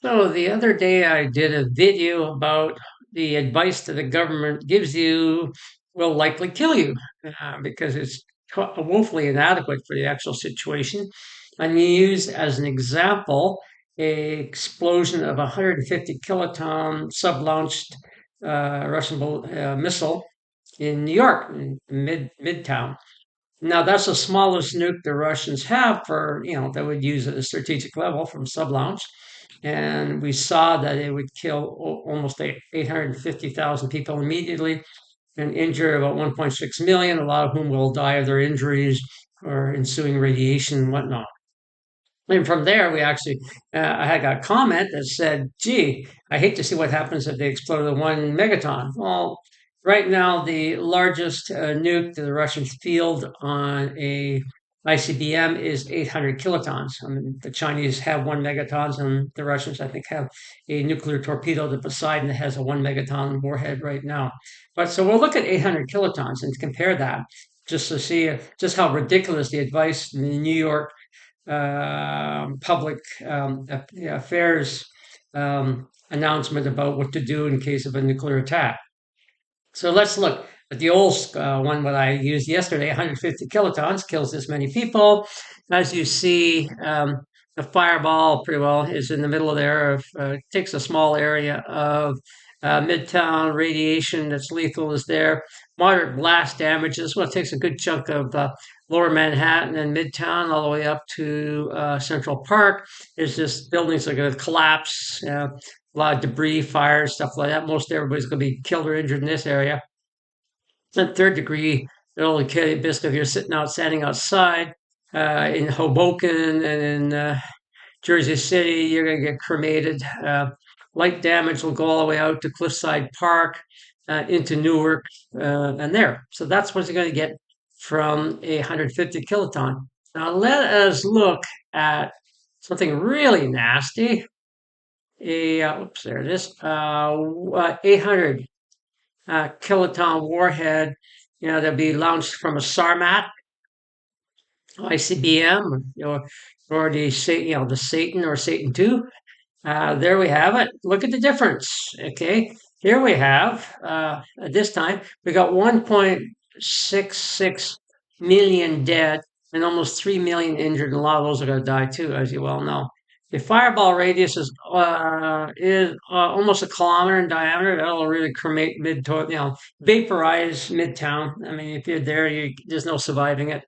So the other day I did a video about the advice that the government gives you will likely kill you because it's woefully inadequate for the actual situation. And you use as an example a explosion of a 150 kiloton sub-launched Russian missile in New York, in midtown. Now that's the smallest nuke the Russians have for, they would use at a strategic level from sub-launch. And we saw that it would kill almost 850,000 people immediately and injure about 1.6 million, a lot of whom will die of their injuries or ensuing radiation and whatnot. And from there, I had got a comment that said, gee, I hate to see what happens if they explode a 1 megaton. Well, right now, the largest nuke that the Russians field on a ICBM is 800 kilotons. I mean, the Chinese have 1 megatons, and the Russians, I think, have a nuclear torpedo, the Poseidon, that has a 1 megaton warhead right now. But so we'll look at 800 kilotons and compare that just to see just how ridiculous the advice in the New York public affairs announcement about what to do in case of a nuclear attack. So let's look at the old one that I used yesterday. 150 kilotons kills this many people. As you see, the fireball pretty well is in the middle of there. Takes a small area of midtown radiation that's lethal is there. Moderate blast damages. Well, it takes a good chunk of lower Manhattan and midtown all the way up to Central Park. There's just buildings are going to collapse. A lot of debris, fires, stuff like that. Most everybody's going to be killed or injured in this area. And third degree, it'll kill basically if you're standing outside in Hoboken and in Jersey City, you're going to get cremated. Light damage will go all the way out to Cliffside Park, into Newark, and there. So that's what you're going to get from a 150 kiloton. Now let us look at something really nasty. Oops, there it is. 800 kiloton warhead, that'll be launched from a Sarmat ICBM, or the the Satan or Satan 2. There we have it. Look at the difference. Okay, here we have at this time we got 1.66 million dead and almost 3 million injured, and a lot of those are going to die too, as you well know. The fireball radius is almost a kilometer in diameter. That'll really cremate vaporize midtown. I mean, if you're there, there's no surviving it.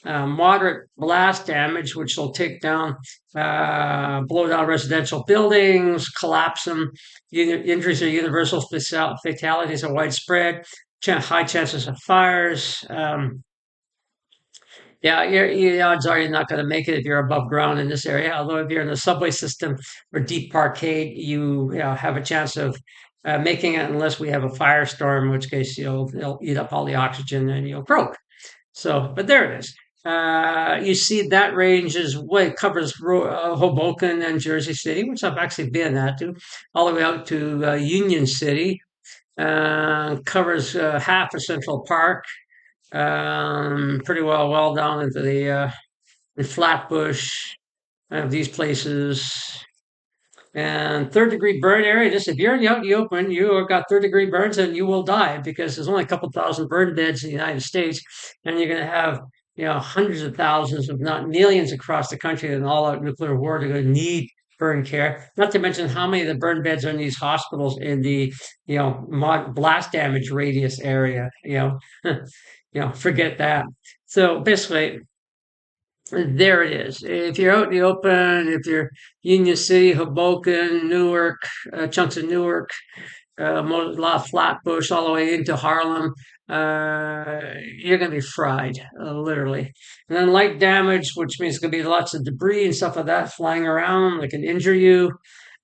Moderate blast damage, which will take down, blow down residential buildings, collapse them. Injuries are universal. Fatalities are widespread. High chances of fires. Yeah, your odds are you're not going to make it if you're above ground in this area. Although if you're in the subway system or deep parkade, you have a chance of making it unless we have a firestorm, in which case it'll eat up all the oxygen and you'll croak. So, but there it is. You see that range is what covers Hoboken and Jersey City, which I've actually been at too, all the way out to Union City. Covers half of Central Park, pretty well down into the Flatbush, these places. And third degree burn area, just if you're out in the open, you have got third degree burns and you will die because there's only a couple thousand burn beds in the United States, and you're going to have hundreds of thousands, if not millions, across the country in an all-out nuclear war. They're going to need burn care. Not to mention how many of the burn beds are in these hospitals in the blast damage radius area. Forget that. So basically, there it is. If you're out in the open, if you're Union City, Hoboken, Newark, chunks of Newark, a lot of Flatbush, all the way into Harlem, you're going to be fried, literally. And then light damage, which means it's going to be lots of debris and stuff like that flying around that can injure you.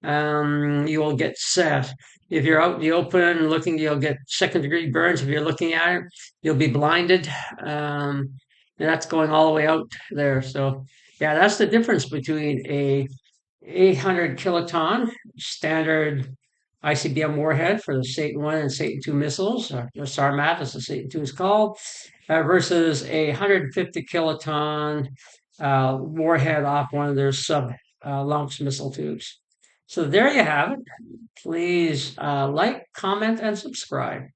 You will get set. If you're out in the open looking, you'll get second degree burns. If you're looking at it, you'll be blinded. And that's going all the way out there. So, yeah, that's the difference between a 800 kiloton standard ICBM warhead for the Satan 1 and Satan 2 missiles, or Sarmat, as the Satan 2 is called, versus a 150 kiloton warhead off one of their sub launch missile tubes. So there you have it. Please like, comment, and subscribe.